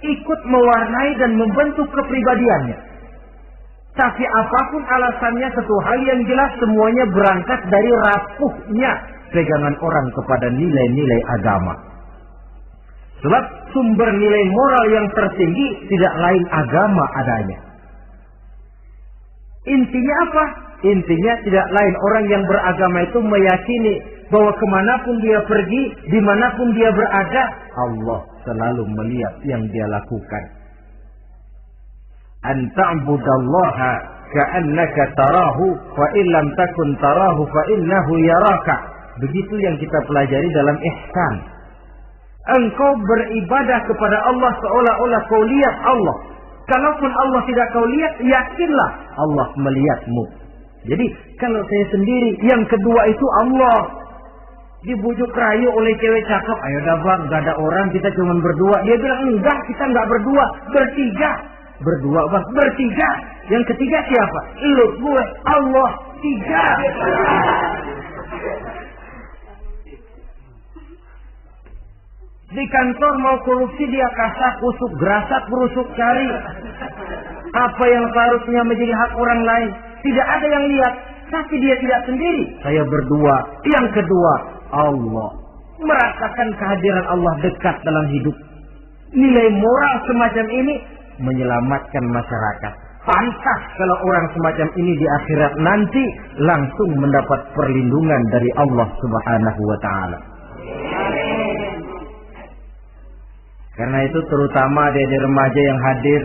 ikut mewarnai dan membentuk kepribadiannya. Tapi apapun alasannya, satu hal yang jelas, semuanya berangkat dari rapuhnya pegangan orang kepada nilai-nilai agama. Sebab sumber nilai moral yang tertinggi tidak lain agama adanya. Intinya apa? Intinya tidak lain, orang yang beragama itu meyakini bahwa kemanapun dia pergi, dimanapun dia berada, Allah selalu melihat yang dia lakukan. An ta'budallaha ka'annaka tarahu fa illam takun tarahu fa innahu yaraka. Begitu yang kita pelajari dalam ihsan. Engkau beribadah kepada Allah seolah-olah kau lihat Allah. Kalaupun Allah tidak kau lihat, yakinlah Allah melihatmu. Jadi kalau saya sendiri, yang kedua itu Allah. Dibujuk rayu oleh cewek cakep, ayo dah bang, gak ada orang, kita cuma berdua. Dia bilang enggak, kita enggak berdua, bertiga. Berdua bang, bertiga. Yang ketiga siapa? Lu, gue, Allah, tiga. Di kantor mau korupsi dia kasak kusuk, gerasak berusuk cari apa yang seharusnya menjadi hak orang lain. Tidak ada yang lihat, tapi dia tidak sendiri. Saya berdua. Yang kedua, Allah. Merasakan kehadiran Allah dekat dalam hidup. Nilai moral semacam ini menyelamatkan masyarakat. Pantas kalau orang semacam ini di akhirat nanti langsung mendapat perlindungan dari Allah Subhanahu wa Ta'ala. Karena itu terutama adik-adik remaja yang hadir,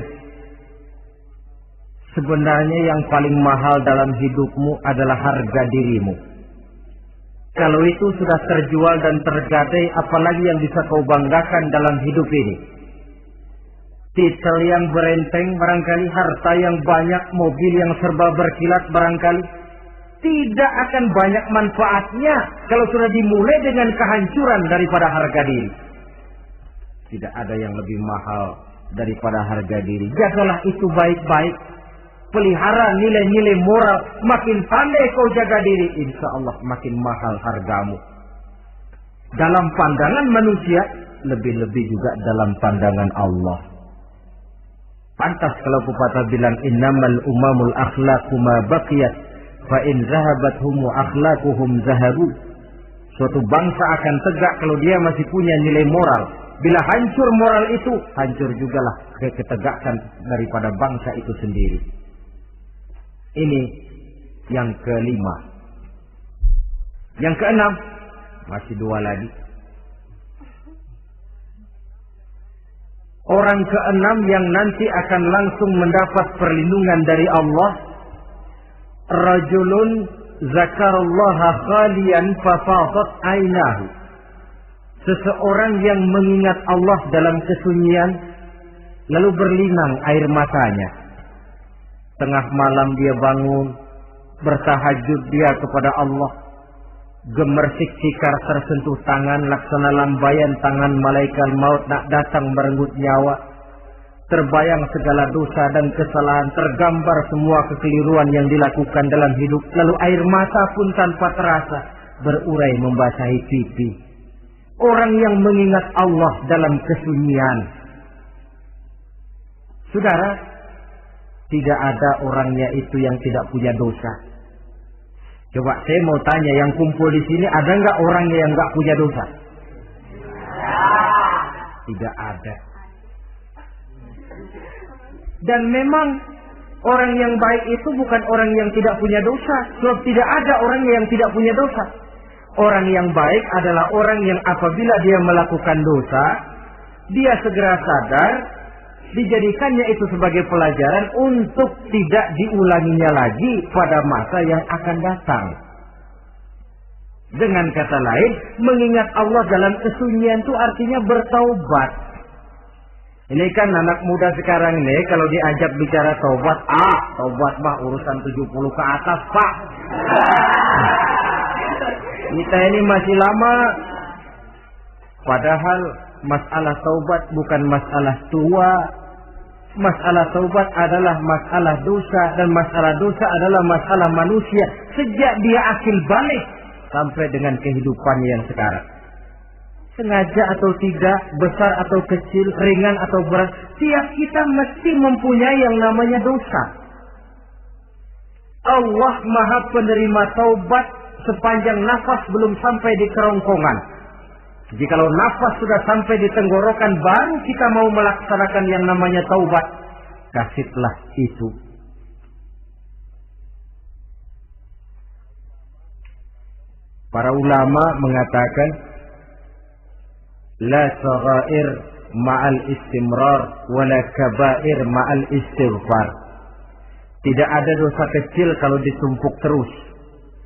sebenarnya yang paling mahal dalam hidupmu adalah harga dirimu. Kalau itu sudah terjual dan tergadai, apalagi yang bisa kau banggakan dalam hidup ini? Titel yang berenteng barangkali, harta yang banyak, mobil yang serba berkilat barangkali. Tidak akan banyak manfaatnya kalau sudah dimulai dengan kehancuran daripada harga diri. Tidak ada yang lebih mahal daripada harga diri. Jagalah itu baik-baik. Pelihara nilai-nilai moral. Makin pandai kau jaga diri, insya Allah makin mahal hargamu. Dalam pandangan manusia, lebih-lebih juga dalam pandangan Allah. Pantas kalau pepatah bilang, innamal umamul akhlaqu ma baqiyat, fa in zahabat humu akhlaquhum zahabu. Suatu bangsa akan tegak kalau dia masih punya nilai moral. Bila hancur moral itu, hancur jugalah ketegakan daripada bangsa itu sendiri. Ini yang kelima. Yang keenam, masih dua lagi. Orang keenam yang nanti akan langsung mendapat perlindungan dari Allah, rajulun zakarallaha khalian fafadat ainahu. Seseorang yang mengingat Allah dalam kesunyian, lalu berlinang air matanya. Tengah malam dia bangun, bertahajud dia kepada Allah. Gemersik cikar tersentuh tangan, laksana lambaian tangan malaikat maut nak datang merenggut nyawa. Terbayang segala dosa dan kesalahan, tergambar semua kekeliruan yang dilakukan dalam hidup. Lalu air mata pun tanpa terasa berurai membasahi pipi. Orang yang mengingat Allah dalam kesunyian. Saudara, tidak ada orangnya itu yang tidak punya dosa. Coba saya mau tanya, yang kumpul di sini ada nggak orang yang nggak punya dosa? Tidak ada. Dan memang orang yang baik itu bukan orang yang tidak punya dosa. Sebab tidak ada orang yang tidak punya dosa. Orang yang baik adalah orang yang apabila dia melakukan dosa, dia segera sadar, dijadikannya itu sebagai pelajaran untuk tidak diulanginya lagi pada masa yang akan datang. Dengan kata lain, mengingat Allah dalam kesunyian itu artinya bertaubat. Ini kan anak muda sekarang nih, kalau diajak bicara taubat, taubat mah urusan 70 ke atas, Pak. Kita ini masih lama. Padahal masalah taubat bukan masalah tua. Masalah taubat adalah masalah dosa, dan masalah dosa adalah masalah manusia sejak dia akil balik sampai dengan kehidupannya yang sekarang. Sengaja atau tidak, besar atau kecil, ringan atau berat, tiap kita mesti mempunyai yang namanya dosa. Allah Maha Penerima taubat sepanjang nafas belum sampai di kerongkongan. Jikalau nafas sudah sampai di tenggorokan, baru kita mau melaksanakan yang namanya taubat. Kasihlah itu. Para ulama mengatakan, la saghair ma'al istimrar, wala kabair ma'al istighfar. Tidak ada dosa kecil kalau ditumpuk terus.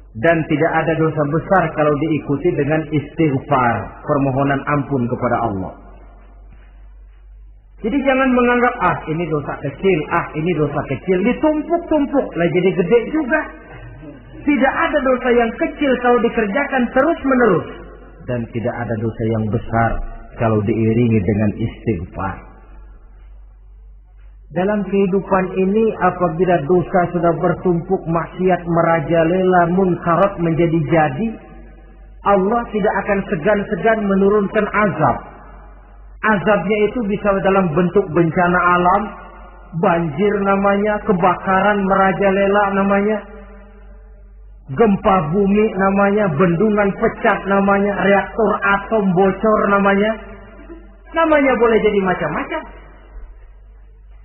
Dan tidak ada dosa besar kalau diikuti dengan istighfar, permohonan ampun kepada Allah. Jadi jangan menganggap, ini dosa kecil, ini dosa kecil, ditumpuk-tumpuk lah jadi gede juga. Tidak ada dosa yang kecil kalau dikerjakan terus-menerus. Dan tidak ada dosa yang besar kalau diiringi dengan istighfar. Dalam kehidupan ini, apabila dosa sudah bertumpuk, maksiat merajalela, munkarat menjadi jadi, Allah tidak akan segan-segan menurunkan azab. Azabnya itu bisa dalam bentuk bencana alam, banjir namanya, kebakaran merajalela namanya, gempa bumi namanya, bendungan pecah namanya, reaktor atom bocor namanya. Namanya boleh jadi macam-macam.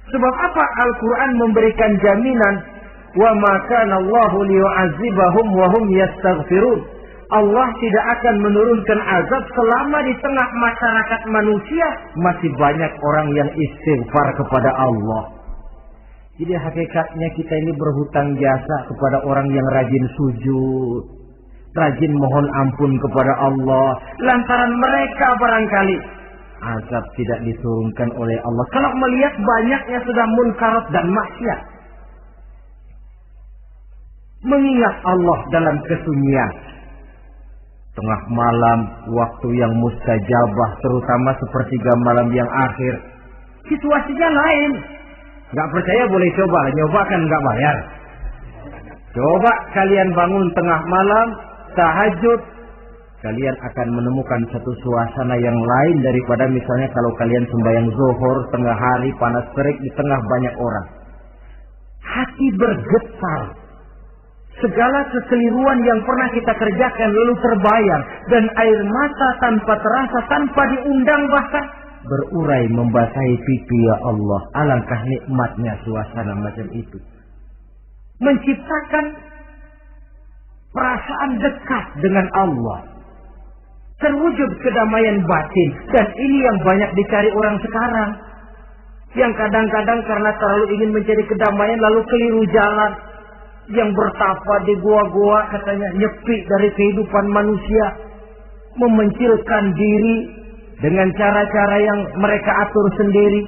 Sebab apa? Al-Quran memberikan jaminan, wa ma kana Allahu liyu'adzibahum wa hum yastaghfirun. Allah tidak akan menurunkan azab selama di tengah masyarakat manusia masih banyak orang yang istighfar kepada Allah. Jadi hakikatnya kita ini berhutang jasa kepada orang yang rajin sujud, rajin mohon ampun kepada Allah. Lantaran mereka barangkali azab tidak diturunkan oleh Allah kalau melihat banyaknya sudah munkarat dan maksiat. Mengingat Allah dalam kesunyian, tengah malam, waktu yang mustajabah, terutama sepertiga malam yang akhir, situasinya lain. Gak percaya boleh coba, nyoba kan gak bayar. Coba kalian bangun tengah malam, tahajud, kalian akan menemukan satu suasana yang lain daripada misalnya kalau kalian sembahyang zuhur tengah hari panas terik di tengah banyak orang. Hati bergetar. Segala kekeliruan yang pernah kita kerjakan lalu terbayang, dan air mata tanpa terasa, tanpa diundang bahkan berurai membasahi pipi. Ya Allah, alangkah nikmatnya suasana macam itu. Menciptakan perasaan dekat dengan Allah. Terwujud kedamaian batin. Dan ini yang banyak dicari orang sekarang. Yang kadang-kadang karena terlalu ingin mencari kedamaian lalu keliru jalan. Yang bertapa di gua-gua katanya nyepi dari kehidupan manusia. Memencilkan diri dengan cara-cara yang mereka atur sendiri.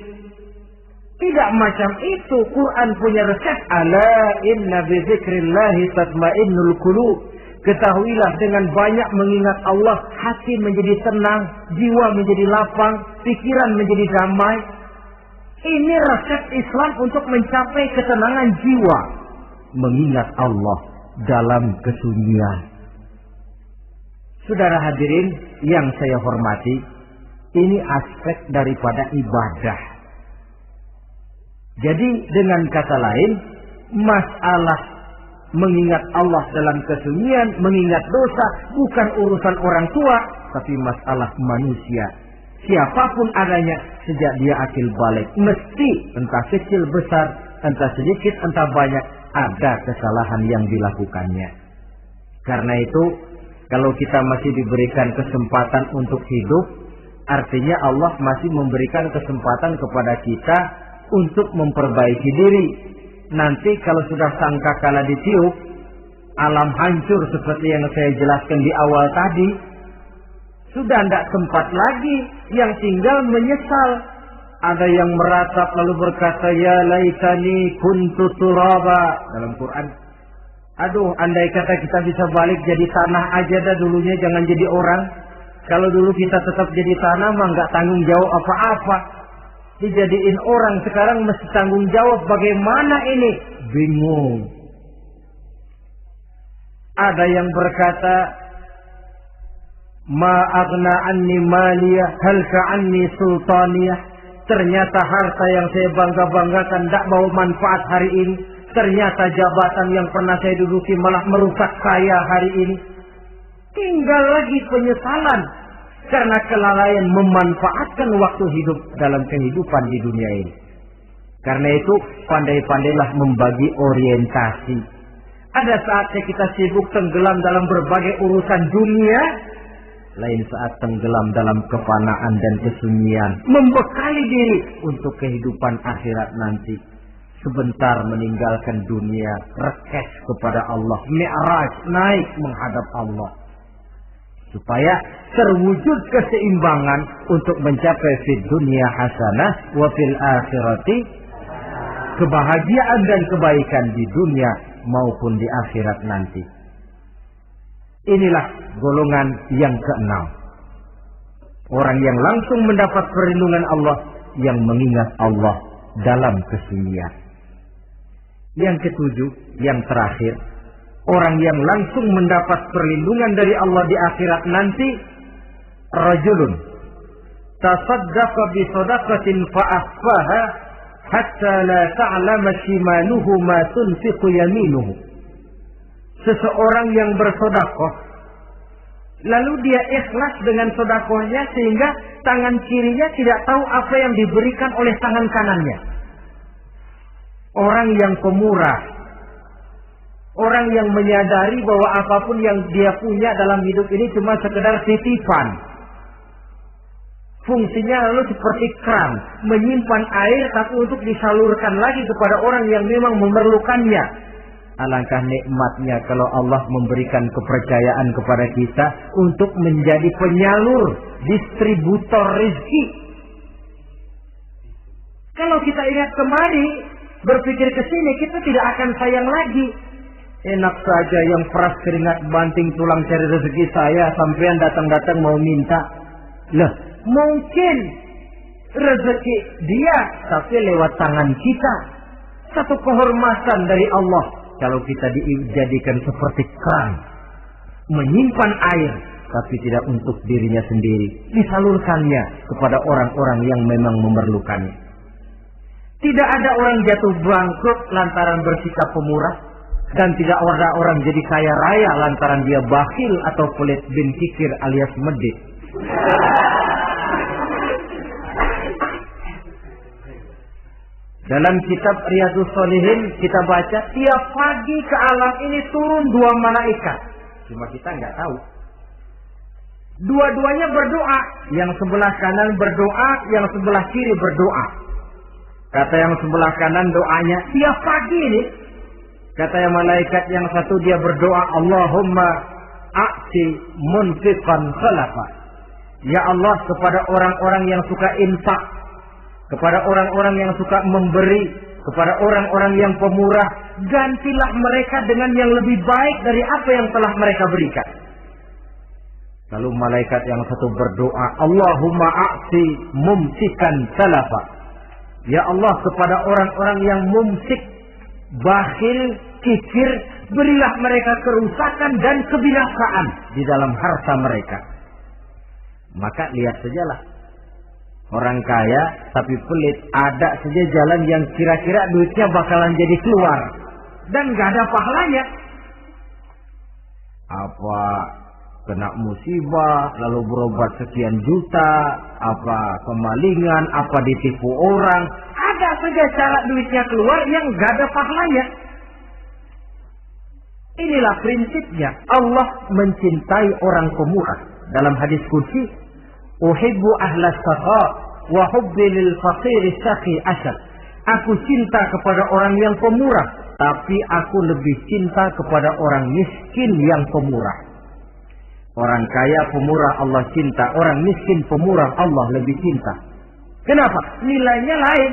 Tidak macam itu. Quran punya resep. Ala inna bi dzikrillahi tatmainnul qulub. Ketahuilah dengan banyak mengingat Allah, hati menjadi tenang, jiwa menjadi lapang, pikiran menjadi damai. Ini resep Islam untuk mencapai ketenangan jiwa. Mengingat Allah dalam kesunyian. Saudara hadirin yang saya hormati, ini aspek daripada ibadah. Jadi dengan kata lain, masalah mengingat Allah dalam kesunyian, mengingat dosa, bukan urusan orang tua, tapi masalah manusia. Siapapun adanya, sejak dia akil balik, mesti entah kecil besar, entah sedikit entah banyak, ada kesalahan yang dilakukannya. Karena itu, kalau kita masih diberikan kesempatan untuk hidup, artinya Allah masih memberikan kesempatan kepada kita untuk memperbaiki diri. Nanti kalau sudah sangkakala ditiup, alam hancur seperti yang saya jelaskan di awal tadi, sudah tidak sempat lagi, yang tinggal menyesal. Ada yang meratap lalu berkata, ya laitani kuntu turaba, dalam Quran. Aduh, andai kata kita bisa balik jadi tanah aja dah dulunya, jangan jadi orang. Kalau dulu kita tetap jadi tanah mah nggak tanggung jawab apa-apa. Dijadiin orang sekarang mesti tanggung jawab, bagaimana ini? Bingung. Ada yang berkata, ma aghna anni maliyah halka anni sultaniyah. Ternyata harta yang saya bangga-banggakan tidak bawa manfaat hari ini. Ternyata jabatan yang pernah saya duduki malah merusak saya hari ini. Tinggal lagi penyesalan karena kelalaian memanfaatkan waktu hidup dalam kehidupan di dunia ini. Karena itu pandai-pandailah membagi orientasi. Ada saatnya kita sibuk tenggelam dalam berbagai urusan dunia, lain saat tenggelam dalam kefanaan dan kesunyian, membekali diri untuk kehidupan akhirat nanti. Sebentar meninggalkan dunia, rekes kepada Allah, mi'raj, naik menghadap Allah. Supaya terwujud keseimbangan untuk mencapai fid dunia hasanah wa fil akhirati, kebahagiaan dan kebaikan di dunia maupun di akhirat nanti. Inilah golongan yang keenam. Orang yang langsung mendapat perlindungan Allah, yang mengingat Allah dalam kesunyian. Yang ketujuh, yang terakhir, orang yang langsung mendapat perlindungan dari Allah di akhirat nanti, rajulun tasaddaqa bi sadaqatin fa akhfaha hatta la ta'lama shimaluhu ma tunfiqu yaminuhu. Seseorang yang bersedekah, lalu dia ikhlas dengan sedekahnya sehingga tangan kirinya tidak tahu apa yang diberikan oleh tangan kanannya. Orang yang pemurah, orang yang menyadari bahwa apapun yang dia punya dalam hidup ini cuma sekedar titipan. Fungsinya lalu seperti keran, menyimpan air tapi untuk disalurkan lagi kepada orang yang memang memerlukannya. Alangkah nikmatnya kalau Allah memberikan kepercayaan kepada kita untuk menjadi penyalur, distributor rezeki. Kalau kita ingat kembali, berpikir ke sini, kita tidak akan sayang lagi. Enak saja yang peras keringat banting tulang cari rezeki saya, sampean datang-datang mau minta. Lah, mungkin rezeki dia tapi lewat tangan kita. Satu kehormatan dari Allah kalau kita dijadikan seperti keran, menyimpan air tapi tidak untuk dirinya sendiri, disalurkannya kepada orang-orang yang memang memerlukannya. Tidak ada orang jatuh bangkrut lantaran bersikap pemurah, dan tidak ada orang jadi kaya raya lantaran dia bakhil atau pelit bin kikir alias medit. Dalam kitab Riyadhus Shalihin kita baca, tiap pagi ke alam ini turun 2 malaikat. Cuma kita nggak tahu. Dua-duanya berdoa, yang sebelah kanan berdoa, yang sebelah kiri berdoa. Kata yang sebelah kanan doanya tiap pagi ini. Kata yang malaikat yang satu dia berdoa, Allahumma a'ti munfiqan khalafa. Ya Allah, kepada orang-orang yang suka infak, kepada orang-orang yang suka memberi, kepada orang-orang yang pemurah, gantilah mereka dengan yang lebih baik dari apa yang telah mereka berikan. Lalu malaikat yang satu berdoa, Allahumma a'ti mumsikan salafa. Ya Allah, kepada orang-orang yang mumsik, bakhil, kikir, berilah mereka kerusakan dan kebinasaan di dalam harta mereka. Maka lihat sajalah, orang kaya tapi pelit, ada saja jalan yang kira-kira duitnya bakalan jadi keluar. dan gak ada pahalanya. Apa kena musibah lalu berobat sekian juta, apa kemalingan, apa ditipu orang, ada saja cara duitnya keluar yang gak ada pahalanya. Inilah prinsipnya. Allah mencintai orang pemurah. Dalam hadis qudsi, uhibbu ahlas saqa wa hubbi lil faqiri saqi asyad. Aku cinta kepada orang yang pemurah, tapi aku lebih cinta kepada orang miskin yang pemurah. Orang kaya pemurah Allah cinta, orang miskin pemurah Allah lebih cinta. Kenapa? Nilainya lain.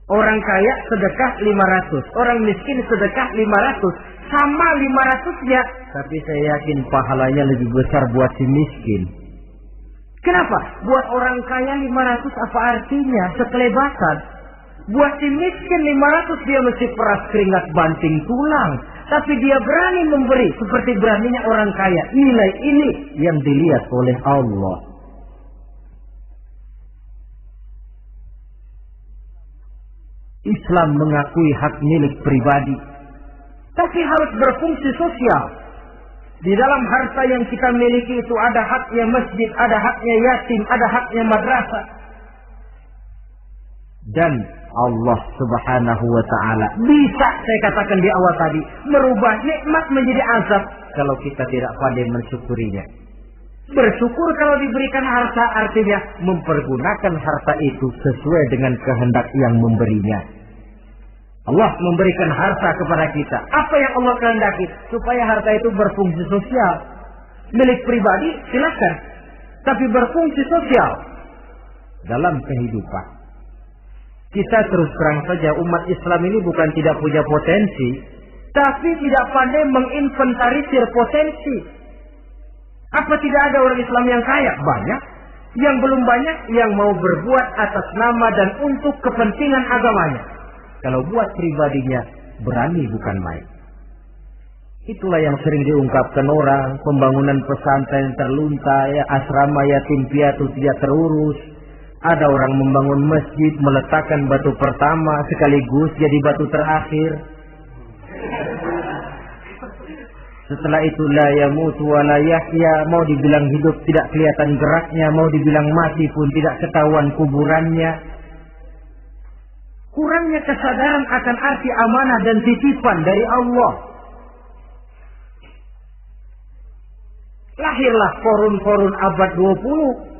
Orang kaya sedekah 500, orang miskin sedekah 500, sama 500-nya, tapi saya yakin pahalanya lebih besar buat si miskin. Kenapa? Buat orang kaya 500 apa artinya? Sekelebatan. Buat si miskin 500 dia mesti peras keringat banting tulang, tapi dia berani memberi seperti beraninya orang kaya. Nilai ini yang dilihat oleh Allah. Islam mengakui hak milik pribadi, tapi harus berfungsi sosial. Di dalam harta yang kita miliki itu ada haknya masjid, ada haknya yatim, ada haknya madrasah. Dan Allah Subhanahu wa ta'ala bisa, saya katakan di awal tadi, merubah nikmat menjadi azab kalau kita tidak pandai mensyukurinya. Bersyukur kalau diberikan harta artinya mempergunakan harta itu sesuai dengan kehendak yang memberinya. Allah memberikan harta kepada kita. Apa yang Allah kehendaki? Supaya harta itu berfungsi sosial. Milik pribadi silakan, tapi berfungsi sosial dalam kehidupan. Kita terus terang saja, umat Islam ini bukan tidak punya potensi, tapi tidak pandai menginventarisir potensi. Apa tidak ada orang Islam yang kaya? Banyak. Yang belum banyak yang mau berbuat atas nama dan untuk kepentingan agamanya. Kalau buat pribadinya, berani bukan main. Itulah yang sering diungkapkan orang, pembangunan pesantren terlunta, ya, asrama yatim piatu tidak terurus. Ada orang membangun masjid, meletakkan batu pertama sekaligus jadi batu terakhir. Setelah itu la yamutu wa la yahya, mau dibilang hidup tidak kelihatan geraknya, mau dibilang mati pun tidak ketahuan kuburannya. Kurangnya kesadaran akan arti amanah dan titipan dari Allah. Lahirlah korun-korun abad 20.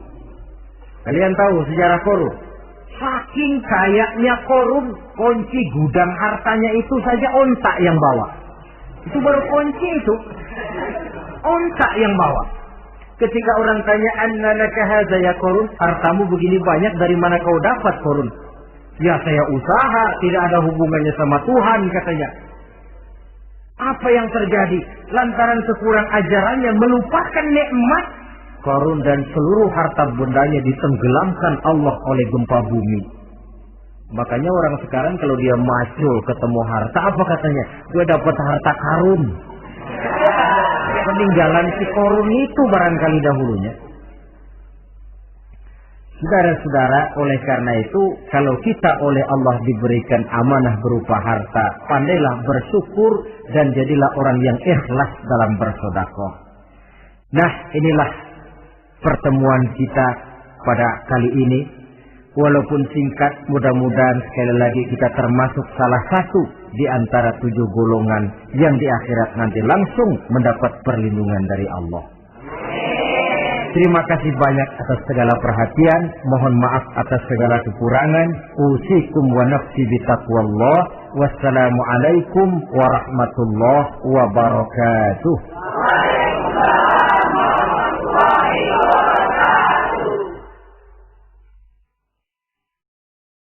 Kalian tahu sejarah korun? Saking kayaknya korun, kunci gudang hartanya itu saja onta yang bawa. Itu baru kunci itu. Onta yang bawa. Ketika orang tanya, "Anna laka hadza ya korun?" Hartamu begini banyak, dari mana kau dapat korun? Ya saya usaha, tidak ada hubungannya sama Tuhan katanya. Apa yang terjadi? Lantaran kekurang ajarannya melupakan nikmat. Korun dan seluruh harta bendanya ditenggelamkan Allah oleh gempa bumi. Makanya orang sekarang kalau dia macul ketemu harta, apa katanya? Gue dapat harta karun. Peninggalan si korun itu barangkali dahulunya. Saudara-saudara, oleh karena itu, kalau kita oleh Allah diberikan amanah berupa harta, pandailah bersyukur dan jadilah orang yang ikhlas dalam bersedekah. Nah, inilah pertemuan kita pada kali ini. Walaupun singkat, mudah-mudahan sekali lagi kita termasuk salah satu di antara 7 golongan yang di akhirat nanti langsung mendapat perlindungan dari Allah. Terima kasih banyak atas segala perhatian. Mohon maaf atas segala kekurangan. Usikum wa nafsi bitaqwallah. Wassalamualaikum warahmatullahi wabarakatuh.